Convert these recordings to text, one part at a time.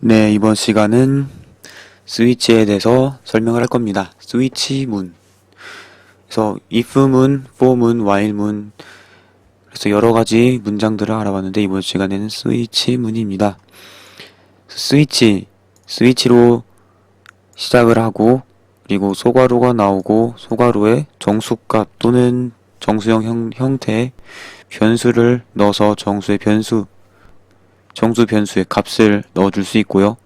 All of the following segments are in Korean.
네, 이번 시간은 스위치에 대해서 설명을 할 겁니다. 스위치 문. 그래서 if 문, for 문, while 문. 그래서 여러 가지 문장들을 알아봤는데 이번 시간에는 스위치 문입니다. 스위치로 시작을 하고 그리고 소괄호가 나오고 소괄호에 정수값 또는 정수형 형태의 변수를 넣어서 정수 변수의 값을 넣어줄 수 있고요.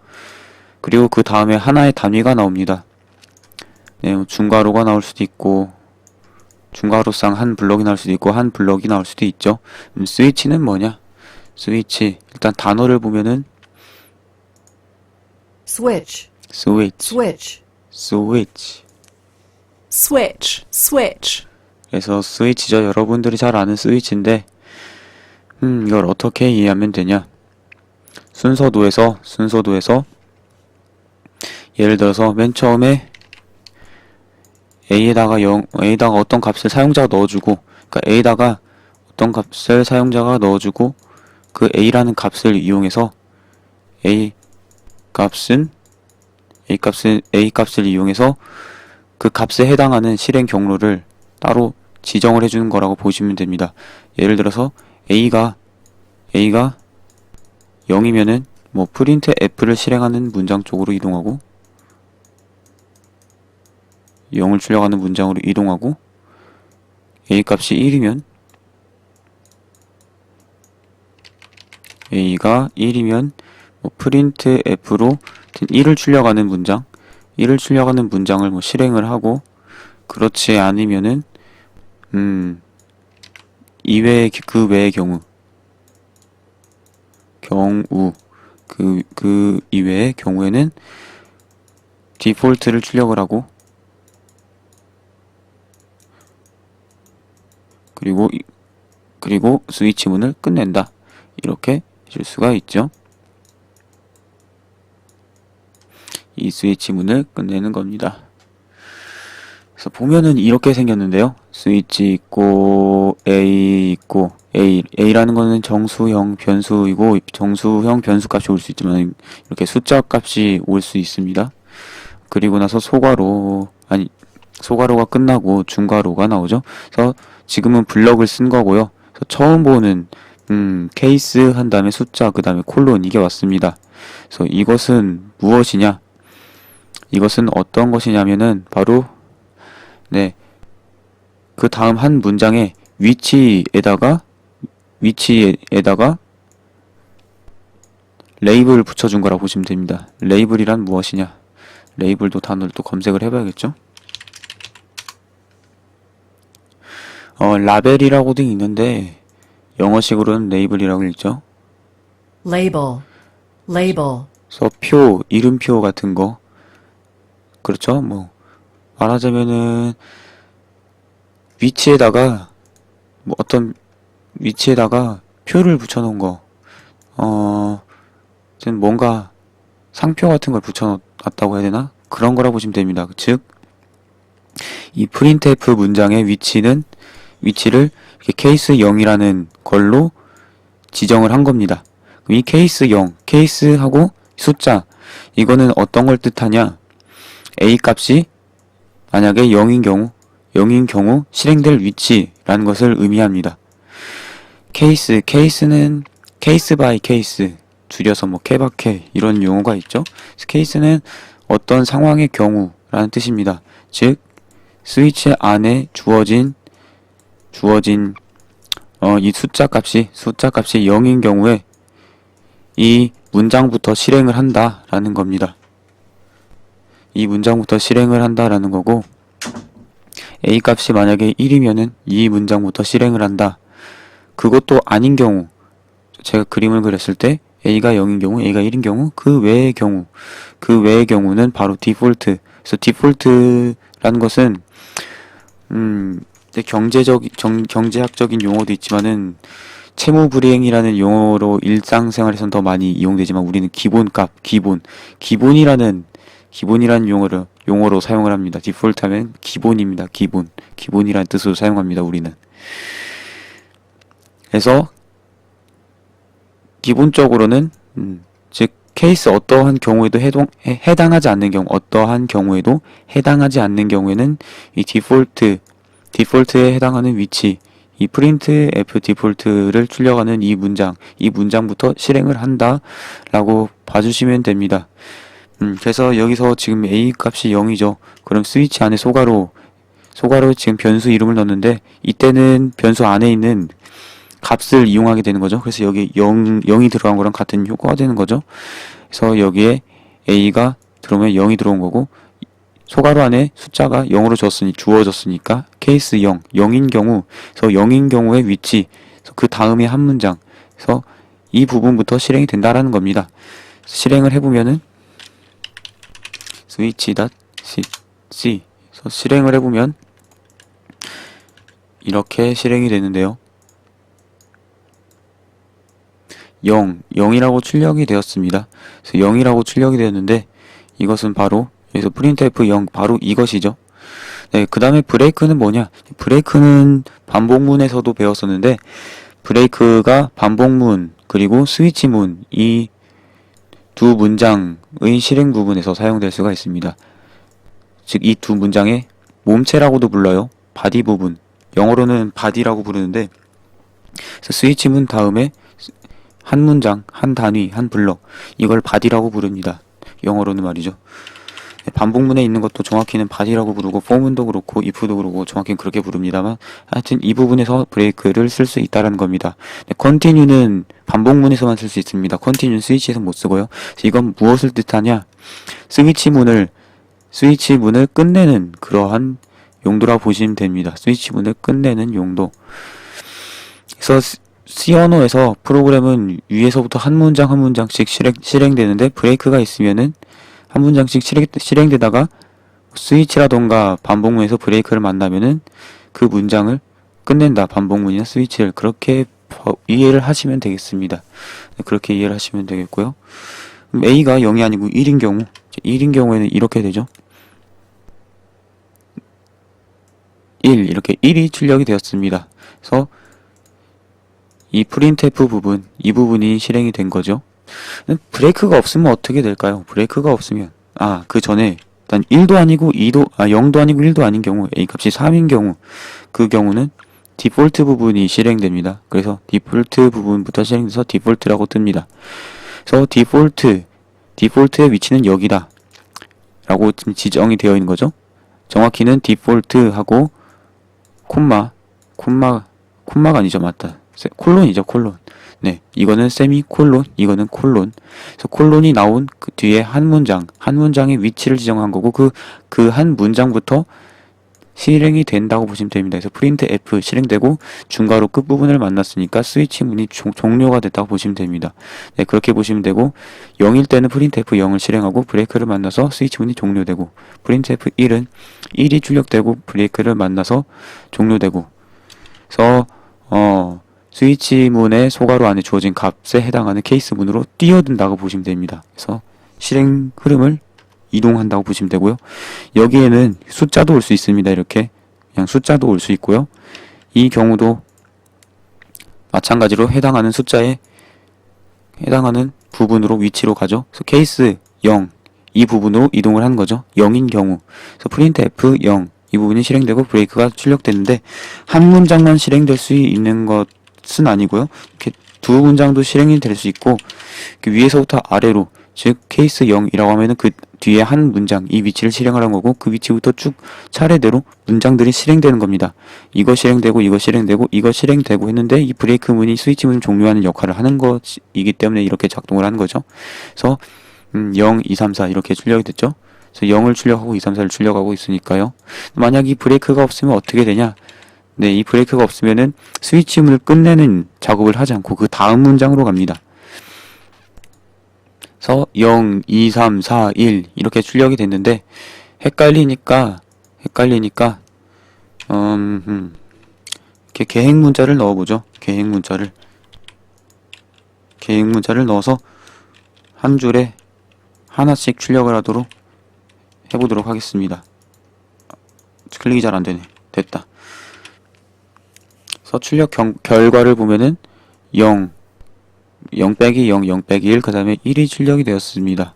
그리고 그 다음에 하나의 단위가 나옵니다. 네, 중괄호가 나올 수도 있고 중괄호상 한 블럭이 나올 수도 있고 한 블럭이 나올 수도 있죠. 스위치는 뭐냐? 스위치 일단 단어를 보면은 switch, 스위치, switch, 스위치. switch, switch, 그래서 스위치죠. 여러분들이 잘 아는 스위치인데 이걸 어떻게 이해하면 되냐? 순서도에서 예를 들어서 맨 처음에 A에다가 어떤 값을 사용자가 넣어주고, 그러니까 A에다가 어떤 값을 사용자가 넣어주고, 그 A라는 값을 이용해서 A 값을 이용해서 그 값에 해당하는 실행 경로를 따로 지정을 해주는 거라고 보시면 됩니다. 예를 들어서 A가 0이면은 프린트 F를 실행하는 문장 쪽으로 이동하고 0을 출력하는 문장으로 이동하고 A 값이 1이면 A가 1이면 프린트 F로 1을 출력하는 문장을 실행을 하고 그렇지 않으면은 그 외의 그 이외의 경우에는 디폴트를 출력을 하고 그리고 스위치 문을 끝낸다. 이렇게 해줄 수가 있죠. 이 스위치 문을 끝내는 겁니다. 그래서 보면은 이렇게 생겼는데요. 스위치 있고 A라는 거는 정수형 변수이고 정수형 변수 값이 올 수 있지만 이렇게 숫자 값이 올 수 있습니다. 그리고 나서 소괄호가 끝나고 중괄호가 나오죠. 그래서 지금은 블럭을 쓴 거고요. 그래서 처음 보는 케이스 한 다음에 숫자 그 다음에 콜론 이게 왔습니다. 그래서 이것은 무엇이냐? 이것은 어떤 것이냐면은 바로 그 다음 한 문장의 위치에다가 레이블을 붙여준 거라고 보시면 됩니다. 레이블이란 무엇이냐? 레이블도 단어를 또 검색을 해봐야겠죠? 라벨이라고도 있는데 영어식으로는 레이블이라고 읽죠. label, label, 그래서 이름표 같은 거 그렇죠? 말하자면은 어떤 위치에다가 표를 붙여놓은 거 뭔가 상표 같은 걸 붙여놨다고 해야 되나? 그런 거라고 보시면 됩니다. 즉 이 printf 문장의 위치를 이렇게 케이스 0이라는 걸로 지정을 한 겁니다. 그럼 이 케이스 0, 케이스하고 숫자 이거는 어떤 걸 뜻하냐? A 값이 만약에 0인 경우 실행될 위치라는 것을 의미합니다. 케이스는 케이스 바이 케이스 줄여서 케바케 이런 용어가 있죠. 케이스는 어떤 상황의 경우라는 뜻입니다. 즉 스위치 안에 주어진 이 숫자 값이 0인 경우에 이 문장부터 실행을 한다라는 겁니다. 이 문장부터 실행을 한다라는 거고 A 값이 만약에 1이면은 이 문장부터 실행을 한다. 그것도 아닌 경우 제가 그림을 그렸을 때 A가 0인 경우, A가 1인 경우, 그 외의 경우는 바로 디폴트. 그래서 디폴트라는 것은 경제학적인 용어도 있지만은 채무불이행이라는 용어로 일상생활에선 더 많이 이용되지만 우리는 기본이라는 용어로 사용을 합니다. 디폴트 하면 기본입니다. 기본이라는 뜻으로 사용합니다. 우리는. 그래서 기본적으로는 즉 케이스 어떠한 경우에도 해당하지 않는 경우, 어떠한 경우에도 해당하지 않는 경우에는 이 디폴트에 해당하는 위치, 이 print f 디폴트를 출력하는 이 문장부터 실행을 한다 라고 봐주시면 됩니다. 그래서 여기서 지금 a 값이 0이죠. 그럼 스위치 안에 소가로 지금 변수 이름을 넣었는데 이때는 변수 안에 있는 값을 이용하게 되는 거죠. 그래서 여기 0이 들어간 거랑 같은 효과가 되는 거죠. 그래서 여기에 a가 들어오면 0이 들어온 거고 소가로 안에 숫자가 0으로 주어졌으니까 케이스 0인 경우, 그래서 0인 경우의 위치, 그 다음에 한 문장, 그래서 이 부분부터 실행이 된다라는 겁니다. 실행을 해보면은 switch.c 그래서 실행을 해보면 이렇게 실행이 되는데요. 0이라고 출력이 되었습니다. 그래서 0이라고 출력이 되었는데 이것은 바로 여기서 printf 0 바로 이것이죠. 네, 그 다음에 브레이크는 뭐냐? 브레이크는 반복문에서도 배웠었는데 브레이크가 반복문 그리고 스위치문 이 두 문장의 실행 부분에서 사용될 수가 있습니다. 즉 이 두 문장의 몸체라고도 불러요. 바디 부분. 영어로는 바디라고 부르는데 그래서 스위치문 다음에 한 문장, 한 단위, 한 블럭 이걸 바디라고 부릅니다. 영어로는 말이죠. 반복문에 있는 것도 정확히는 바디라고 부르고 for문도 그렇고 if도 그렇고 정확히는 그렇게 부릅니다만 하여튼 이 부분에서 브레이크를 쓸 수 있다는 겁니다. continue는 반복문에서만 쓸 수 있습니다. continue는 스위치에서 못 쓰고요. 이건 무엇을 뜻하냐? 스위치문을 끝내는 그러한 용도라 보시면 됩니다. 스위치문을 끝내는 용도. 그래서 C 언어에서 프로그램은 위에서부터 한 문장씩 실행되는데 브레이크가 있으면은 한 문장씩 실행되다가 스위치라던가 반복문에서 브레이크를 만나면은 그 문장을 끝낸다. 반복문이나 스위치를 그렇게 이해를 하시면 되겠습니다. 그렇게 이해를 하시면 되겠고요. 그럼 A가 0이 아니고 1인 경우에는 이렇게 되죠. 1 이렇게 1이 출력이 되었습니다. 그래서 이 printf 부분, 이 부분이 실행이 된 거죠. 브레이크가 없으면 어떻게 될까요? 브레이크가 없으면 그 전에 일단 1도 아니고 0도 아니고 1도 아닌 경우 A 값이 3인 경우 그 경우는 디폴트 부분이 실행됩니다. 그래서 디폴트 부분부터 실행돼서 디폴트라고 뜹니다. 그래서 디폴트의 위치는 여기다 라고 지금 지정이 되어 있는 거죠. 정확히는 디폴트하고 콤마가 아니죠. 맞다. 콜론이죠. 콜론. 네, 이거는 세미콜론, 이거는 콜론. 그래서 콜론이 나온 그 뒤에 한 문장의 위치를 지정한 거고 그 한 문장부터 실행이 된다고 보시면 됩니다. 그래서 프린트 F 실행되고 중괄호 끝부분을 만났으니까 스위치 문이 종료가 됐다고 보시면 됩니다. 네, 그렇게 보시면 되고 0일 때는 프린트 F 0을 실행하고 브레이크를 만나서 스위치 문이 종료되고 프린트 F 1은 1이 출력되고 브레이크를 만나서 종료되고 그래서 스위치문의 소괄호 안에 주어진 값에 해당하는 케이스문으로 뛰어든다고 보시면 됩니다. 그래서 실행 흐름을 이동한다고 보시면 되고요. 여기에는 숫자도 올 수 있습니다. 이렇게 그냥 숫자도 올 수 있고요. 이 경우도 마찬가지로 해당하는 숫자에 해당하는 부분으로 위치로 가죠. 그래서 케이스 0 이 부분으로 이동을 하는 거죠. 0인 경우 그래서 프린트 F 0 이 부분이 실행되고 브레이크가 출력되는데 한 문장만 실행될 수 있는 것은 아니고요. 이렇게 두 문장도 실행이 될 수 있고 위에서부터 아래로 즉 케이스 0이라고 하면은 그 뒤에 한 문장 이 위치를 실행하는 거고 그 위치부터 쭉 차례대로 문장들이 실행되는 겁니다. 이거 실행되고 이거 실행되고 이거 실행되고 했는데 이 브레이크 문이 스위치 문을 종료하는 역할을 하는 것이기 때문에 이렇게 작동을 하는 거죠. 그래서 0, 2, 3, 4 이렇게 출력이 됐죠. 그래서 0을 출력하고 2, 3, 4를 출력하고 있으니까요. 만약 이 브레이크가 없으면 어떻게 되냐? 네, 이 브레이크가 없으면은 스위치 문을 끝내는 작업을 하지 않고 그 다음 문장으로 갑니다. 그래서 0, 2, 3, 4, 1 이렇게 출력이 됐는데 헷갈리니까 이렇게 계획 문자를 넣어보죠. 계획 문자를 넣어서 한 줄에 하나씩 출력을 하도록 해보도록 하겠습니다. 클릭이 잘 안되네. 됐다. 그래서 출력 결과를 보면은 0 0 빼기 0, 0 빼기 1, 그 다음에 1이 출력이 되었습니다.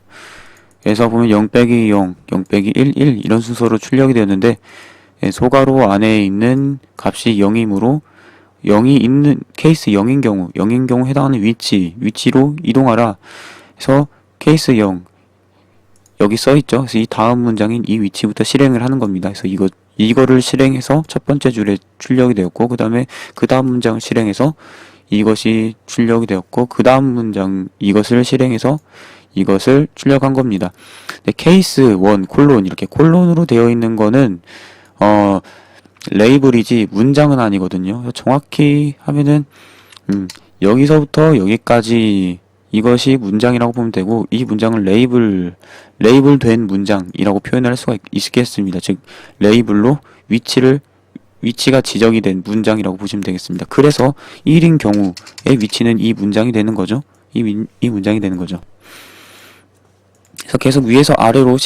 그래서 보면 0 빼기 0, 0 빼기 1, 1 이런 순서로 출력이 되었는데 소괄호 안에 있는 값이 0이므로 0이 있는 케이스 0인 경우 해당하는 위치로 이동하라 해서 케이스 0 여기 써있죠. 그래서 이 다음 문장인 이 위치부터 실행을 하는 겁니다. 그래서 이거를 실행해서 첫 번째 줄에 출력이 되었고, 그 다음에 그 다음 문장을 실행해서 이것이 출력이 되었고, 그 다음 문장 이것을 실행해서 이것을 출력한 겁니다. 근데 케이스 1 콜론 이렇게 콜론으로 되어 있는 거는 레이블이지 문장은 아니거든요. 정확히 하면은 여기서부터 여기까지 이것이 문장이라고 보면 되고, 이 문장을 레이블된 문장이라고 표현할 수가 있겠습니다. 즉 레이블로 위치가 지정이 된 문장이라고 보시면 되겠습니다. 그래서 1인 경우의 위치는 이 문장이 되는 거죠. 이 문장이 되는 거죠. 그래서 계속 위에서 아래로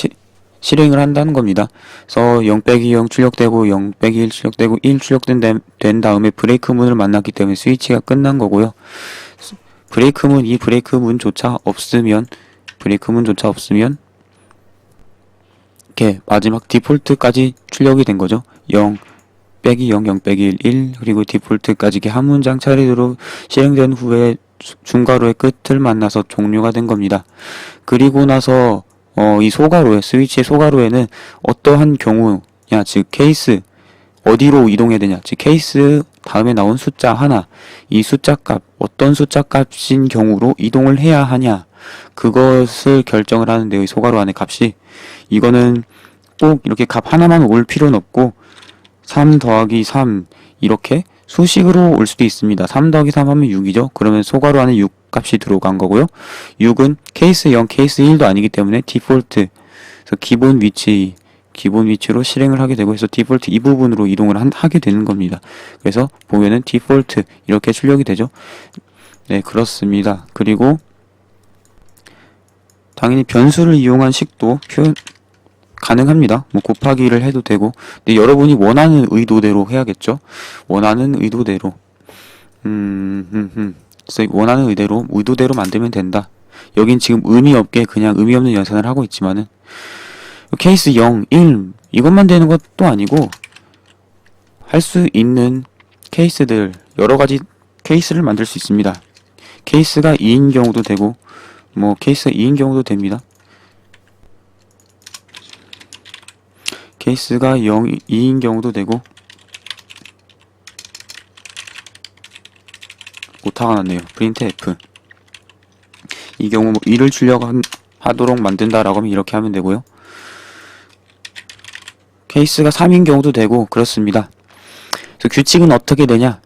실행을 한다는 겁니다. 그래서 0 빼기 0 출력되고 0 빼기 1 출력되고 1 출력된 다음에 브레이크 문을 만났기 때문에 스위치가 끝난 거고요. 이 브레이크 문조차 없으면 이렇게 마지막 디폴트까지 출력이 된 거죠. 0 빼기 0, 0 빼기 1, 그리고 디폴트까지 이렇게 한 문장 차례로 실행된 후에 중괄호의 끝을 만나서 종료가 된 겁니다. 그리고 나서 이 스위치의 소괄호에는 어떠한 경우냐, 즉 케이스 어디로 이동해야 되냐, 즉 케이스 다음에 나온 숫자 하나, 이 숫자 값 어떤 숫자 값인 경우로 이동을 해야 하냐, 그것을 결정을 하는데요. 이 소괄호 안에 값이, 이거는 꼭 이렇게 값 하나만 올 필요는 없고 3 더하기 3 이렇게 수식으로 올 수도 있습니다. 3 더하기 3 하면 6이죠. 그러면 소괄호 안에 6 값이 들어간 거고요. 6은 케이스 0, 케이스 1도 아니기 때문에 디폴트, 그래서 기본 위치로 실행을 하게 되고, 해서 디폴트 이 부분으로 이동을 하게 되는 겁니다. 그래서 보면은 디폴트 이렇게 출력이 되죠. 네, 그렇습니다. 그리고 당연히 변수를 이용한 식도 표현 가능합니다. 뭐 곱하기를 해도 되고, 근데 여러분이 원하는 의도대로 해야겠죠. 원하는 의도대로 그래서 원하는 의도대로 만들면 된다. 여긴 지금 의미 없게 그냥 의미 없는 연산을 하고 있지만은, 케이스 0, 1 이것만 되는 것도 아니고 할 수 있는 케이스들 여러 가지 케이스를 만들 수 있습니다. 케이스가 2인 경우도 되고, 뭐 케이스가 2인 경우도 됩니다. 케이스가 2인 경우도 되고, 오타가 났네요. 프린트 F. 이 경우 뭐 1을 출력하도록 만든다라고 하면 이렇게 하면 되고요. 케이스가 3인 경우도 되고 그렇습니다. 그래서 규칙은 어떻게 되냐?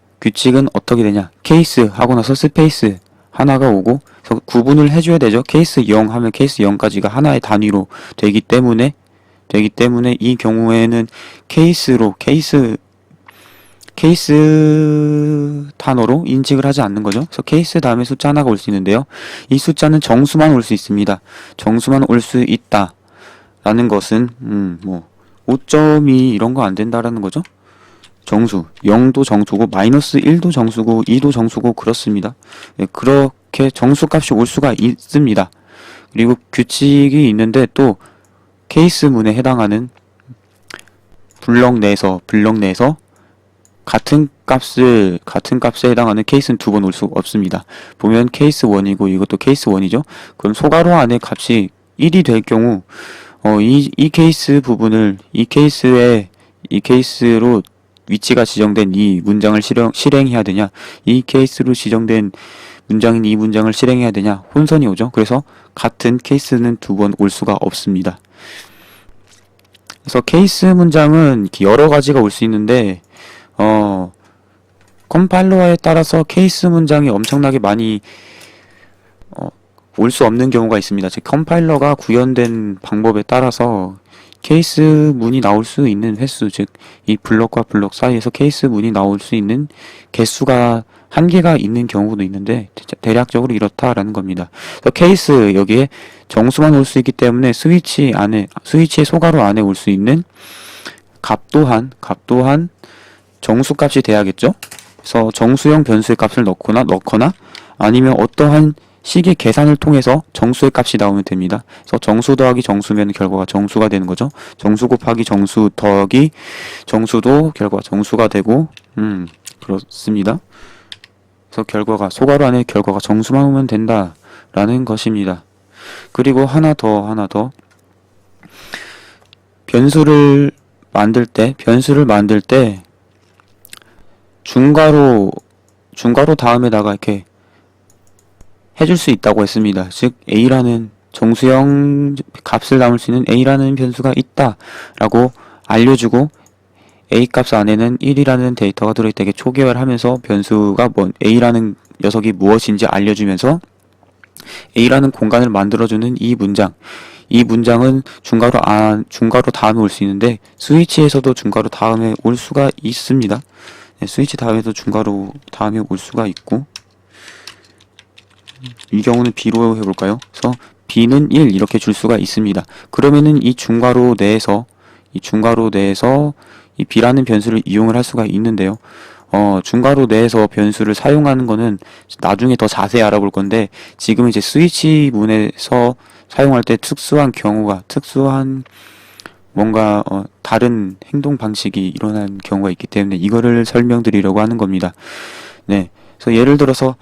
케이스 하고 나서 스페이스 하나가 오고, 그래서 구분을 해줘야 되죠. 케이스 0 하면 케이스 0까지가 하나의 단위로 되기 때문에 이 경우에는 케이스 단어로 인식을 하지 않는 거죠. 그래서 케이스 다음에 숫자 하나가 올 수 있는데요. 이 숫자는 정수만 올 수 있습니다. 정수만 올 수 있다 라는 것은 뭐 5.2 이런 거 안 된다라는 거죠. 정수 0도 정수고 마이너스 1도 정수고 2도 정수고 그렇습니다. 네, 그렇게 정수값이 올 수가 있습니다. 그리고 규칙이 있는데, 또 케이스문에 해당하는 블럭 내에서 같은 값에 해당하는 케이스는 두 번 올 수 없습니다. 보면 케이스 1이고 이것도 케이스 1이죠. 그럼 소괄호 안에 값이 1이 될 경우 이 케이스 부분을 이 케이스로 위치가 지정된 이 문장을 실행해야 되냐, 이 케이스로 지정된 문장인 이 문장을 실행해야 되냐, 혼선이 오죠. 그래서 같은 케이스는 두 번 올 수가 없습니다. 그래서 케이스 문장은 여러 가지가 올 수 있는데, 컴파일러에 따라서 케이스 문장이 엄청나게 많이 올 수 없는 경우가 있습니다. 즉 컴파일러가 구현된 방법에 따라서 케이스 문이 나올 수 있는 횟수, 즉 이 블럭과 블럭 사이에서 케이스 문이 나올 수 있는 개수가 한계가 있는 경우도 있는데, 대략적으로 이렇다라는 겁니다. 그래서 케이스 여기에 정수만 올 수 있기 때문에 스위치의 소괄호 안에 올 수 있는 값 또한 정수값이 돼야겠죠. 그래서 정수형 변수의 값을 넣거나 아니면 어떠한 식의 계산을 통해서 정수의 값이 나오면 됩니다. 그래서 정수 더하기 정수면 결과가 정수가 되는 거죠. 정수 곱하기 정수 더하기 정수도 결과가 정수가 되고, 그렇습니다. 그래서 결과가, 소괄호 안에 결과가 정수만 오면 된다라는 것입니다. 그리고 하나 더. 변수를 만들 때 중괄호 다음에다가 이렇게 해줄 수 있다고 했습니다. 즉 A라는 정수형 값을 담을 수 있는 A라는 변수가 있다라고 알려주고, A 값 안에는 1이라는 데이터가 들어있다. 이게 초기화하면서 변수가 A라는 녀석이 무엇인지 알려주면서 A라는 공간을 만들어주는 이 문장은 중괄호 다음에 올 수 있는데, 스위치에서도 중괄호 다음에 올 수가 있습니다. 네, 스위치 다음에도 중괄호 다음에 올 수가 있고, 이 경우는 B로 해볼까요? 그래서 B는 1 이렇게 줄 수가 있습니다. 그러면은 이 중괄호 내에서 이 B라는 변수를 이용을 할 수가 있는데요. 중괄호 내에서 변수를 사용하는 거는 나중에 더 자세히 알아볼 건데, 지금 이제 스위치 문에서 사용할 때 특수한 뭔가 다른 행동 방식이 일어난 경우가 있기 때문에 이거를 설명드리려고 하는 겁니다. 네, 그래서 예를 들어서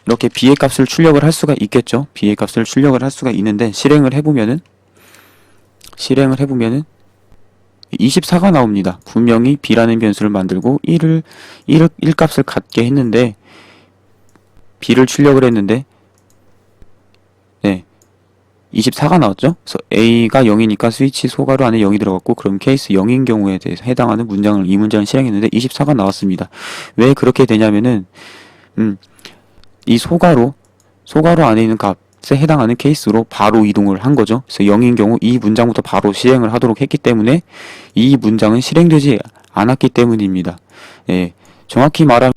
이렇게 B의 값을 출력을 할 수가 있겠죠. B의 값을 출력을 할 수가 있는데, 실행을 해보면은 24가 나옵니다. 분명히 B라는 변수를 만들고 1 값을 갖게 했는데, B를 출력을 했는데, 네, 24가 나왔죠. 그래서 A가 0이니까 스위치 소괄호 안에 0이 들어갔고, 그럼 케이스 0인 경우에 대해서 해당하는 이 문장을 실행했는데 24가 나왔습니다. 왜 그렇게 되냐면은 이 소괄호 안에 있는 값에 해당하는 케이스로 바로 이동을 한 거죠. 그래서 0인 경우 이 문장부터 바로 실행을 하도록 했기 때문에 이 문장은 실행되지 않았기 때문입니다. 예, 정확히 말하면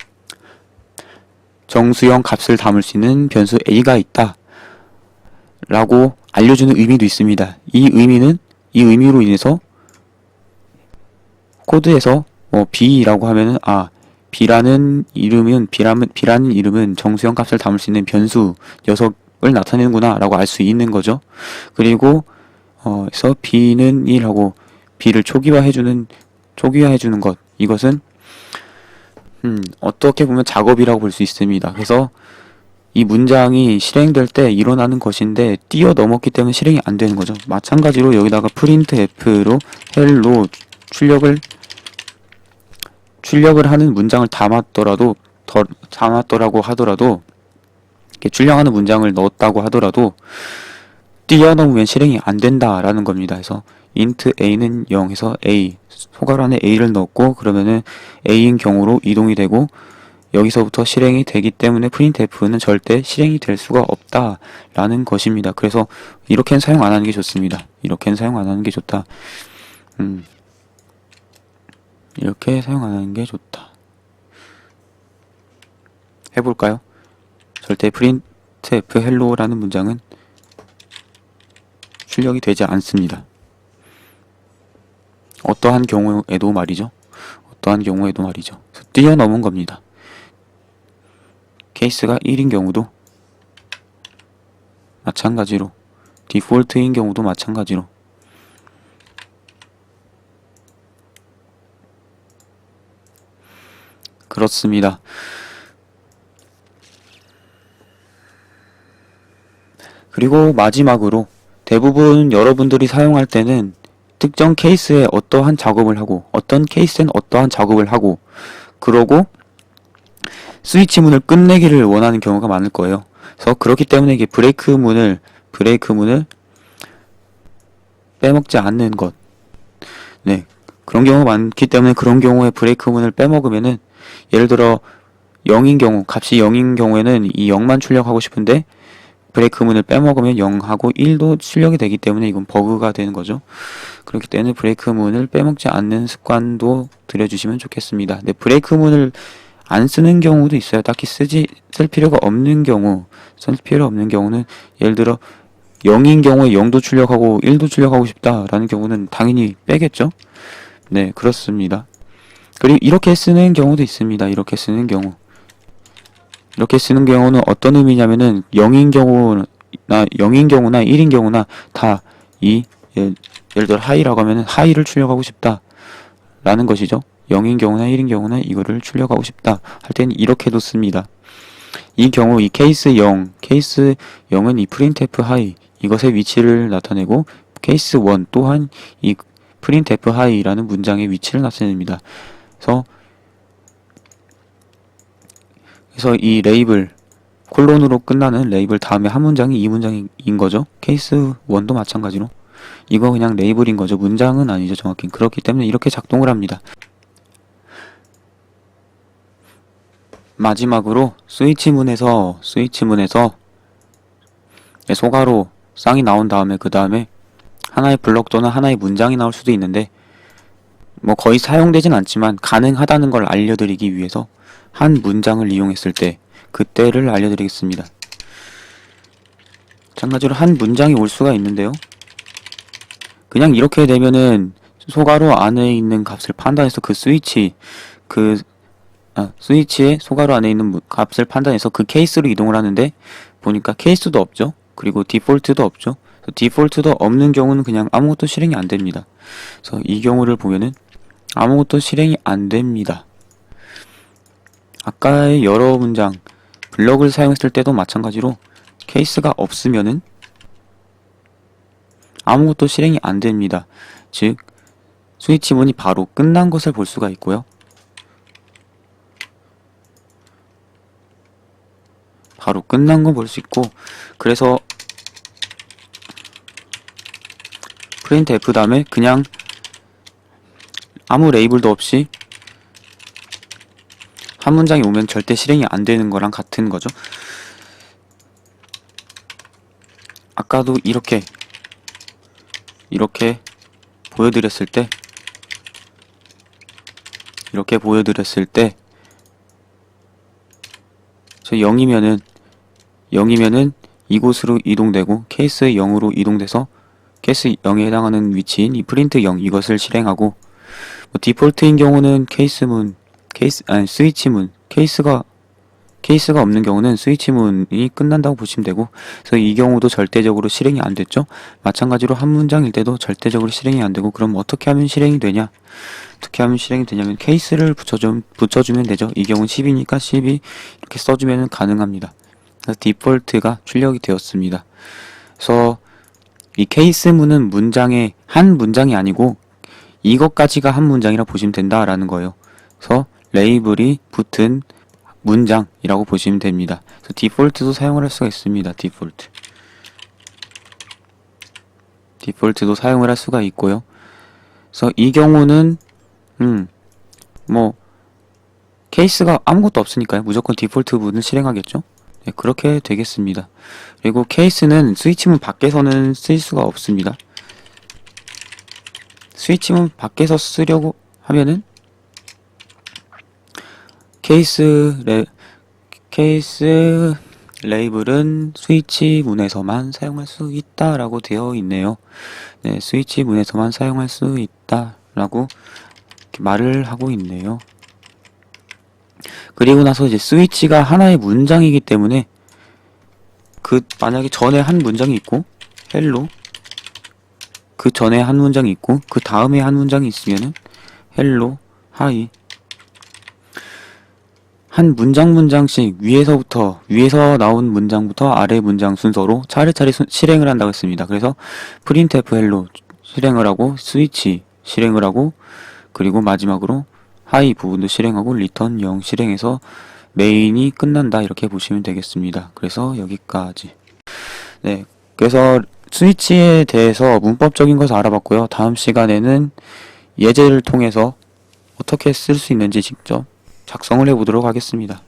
정수형 값을 담을 수 있는 변수 A가 있다 라고 알려주는 의미도 있습니다. 이 의미로 인해서 코드에서 B라고 하면은, B라는 이름은 정수형 값을 담을 수 있는 변수 녀석을 나타내는구나 라고 알 수 있는 거죠. 그리고 그래서 B는 1하고 B를 초기화해주는 것, 이것은 어떻게 보면 작업이라고 볼 수 있습니다. 그래서 이 문장이 실행될 때 일어나는 것인데 뛰어넘었기 때문에 실행이 안 되는 거죠. 마찬가지로 여기다가 printf로 hello 출력을 하는 문장을 담았더라고 하더라도, 이렇게 출력하는 문장을 넣었다고 하더라도 뛰어넘으면 실행이 안 된다라는 겁니다. 그래서 int a는 0 해서 a, 소괄호 안에 a를 넣었고, 그러면은 a인 경우로 이동이 되고, 여기서부터 실행이 되기 때문에 printf는 절대 실행이 될 수가 없다라는 것입니다. 그래서 이렇게는 사용 안 하는 게 좋습니다. 이렇게 사용 안 하는 게 좋다. 해볼까요? 절대 printf hello라는 문장은 출력이 되지 않습니다. 어떠한 경우에도 말이죠. 그래서 뛰어넘은 겁니다. 케이스가 1인 경우도 마찬가지로, 디폴트인 경우도 마찬가지로, 그렇습니다. 그리고 마지막으로, 대부분 여러분들이 사용할 때는 특정 케이스에 어떠한 작업을 하고, 어떤 케이스엔 어떠한 작업을 하고, 그러고 스위치 문을 끝내기를 원하는 경우가 많을 거예요. 그래서 그렇기 때문에 이게 브레이크 문을 빼먹지 않는 것, 네, 그런 경우가 많기 때문에, 그런 경우에 브레이크 문을 빼먹으면은, 예를 들어 값이 0인 경우에는 이 0만 출력하고 싶은데 브레이크 문을 빼먹으면 0하고 1도 출력이 되기 때문에 이건 버그가 되는 거죠. 그렇기 때문에 브레이크 문을 빼먹지 않는 습관도 들여주시면 좋겠습니다. 네, 브레이크 문을 안 쓰는 경우도 있어요. 딱히 쓸 필요가 없는 경우는, 예를 들어 0인 경우에 0도 출력하고 1도 출력하고 싶다라는 경우는 당연히 빼겠죠. 네, 그렇습니다. 그리고 이렇게 쓰는 경우도 있습니다. 이렇게 쓰는 경우, 이렇게 쓰는 경우는 어떤 의미냐면은 0인 경우나 1인 경우나 다 예를 들어 하이라고 하면은 하이를 출력하고 싶다 라는 것이죠. 0인 경우나 1인 경우나 이거를 출력하고 싶다 할 때는 이렇게도 씁니다. 이 경우 이 케이스 0은 이 printf 하이 이것의 위치를 나타내고 케이스 1 또한 이 printf 하이라는 문장의 위치를 나타냅니다. 그래서 이 레이블 콜론으로 끝나는 레이블 다음에 한 문장이 이 문장인 거죠. 케이스 1도 마찬가지로 이거 그냥 레이블인 거죠. 문장은 아니죠. 정확히 그렇기 때문에 이렇게 작동을 합니다. 마지막으로 스위치문에서 소가로 쌍이 나온 다음에 그 다음에 하나의 블록 또는 하나의 문장이 나올 수도 있는데 뭐 거의 사용되진 않지만 가능하다는 걸 알려드리기 위해서 한 문장을 이용했을 때 그때를 알려드리겠습니다. 마찬가지로 한 문장이 올 수가 있는데요. 그냥 이렇게 되면은 소가로 안에 있는 값을 판단해서 그 스위치에 소가로 안에 있는 값을 판단해서 그 케이스로 이동을 하는데 보니까 케이스도 없죠. 그리고 디폴트도 없죠. 디폴트도 없는 경우는 그냥 아무것도 실행이 안 됩니다. 그래서 이 경우를 보면은 아무것도 실행이 안 됩니다. 아까의 여러 문장 블럭을 사용했을 때도 마찬가지로 케이스가 없으면은 아무것도 실행이 안 됩니다. 즉 스위치문이 바로 끝난 것을 볼 수가 있고요. 바로 끝난 거 볼 수 있고 그래서 printf 다음에 그냥 아무 레이블도 없이 한 문장이 오면 절대 실행이 안 되는 거랑 같은 거죠. 아까도 이렇게 보여드렸을 때 저 0이면은 이곳으로 이동되고 케이스 0으로 이동돼서 케이스 0에 해당하는 위치인 이 프린트 0 이것을 실행하고 뭐 디폴트인 경우는 스위치문 케이스가 없는 경우는 스위치문이 끝난다고 보시면 되고 그래서 이 경우도 절대적으로 실행이 안 됐죠. 마찬가지로 한 문장일 때도 절대적으로 실행이 안 되고 그럼 어떻게 하면 실행이 되냐? 어떻게 하면 실행이 되냐면 케이스를 붙여주면 되죠. 이 경우는 10이니까 12 이렇게 써주면 가능합니다. 그래서 디폴트가 출력이 되었습니다. 그래서 이 케이스문은 한 문장이 아니고 이것까지가 한 문장이라 보시면 된다라는 거예요. 그래서 레이블이 붙은 문장이라고 보시면 됩니다. 그래서 디폴트도 사용을 할 수가 있습니다. 디폴트도 사용을 할 수가 있고요. 그래서 이 경우는 뭐 케이스가 아무것도 없으니까요. 무조건 디폴트 문을 실행하겠죠. 네, 그렇게 되겠습니다. 그리고 케이스는 스위치문 밖에서는 쓸 수가 없습니다. 스위치문 밖에서 쓰려고 하면은 케이스 레이블은 스위치문에서만 사용할 수 있다라고 되어 있네요. 네, 스위치문에서만 사용할 수 있다라고 말을 하고 있네요. 그리고 나서 이제 스위치가 하나의 문장이기 때문에 만약에 전에 한 문장이 있고 헬로 그 전에 한 문장이 있고 그 다음에 한 문장이 있으면은 헬로 하이 한 문장씩 위에서 나온 문장부터 아래 문장 순서로 차례차례 실행을 한다고 했습니다. 그래서 printf 헬로 실행을 하고 스위치 실행을 하고 그리고 마지막으로 하이 부분도 실행하고 return 0 실행해서 메인이 끝난다 이렇게 보시면 되겠습니다. 그래서 여기까지. 네, 그래서 스위치에 대해서 문법적인 것을 알아봤고요. 다음 시간에는 예제를 통해서 어떻게 쓸 수 있는지 직접 작성을 해보도록 하겠습니다.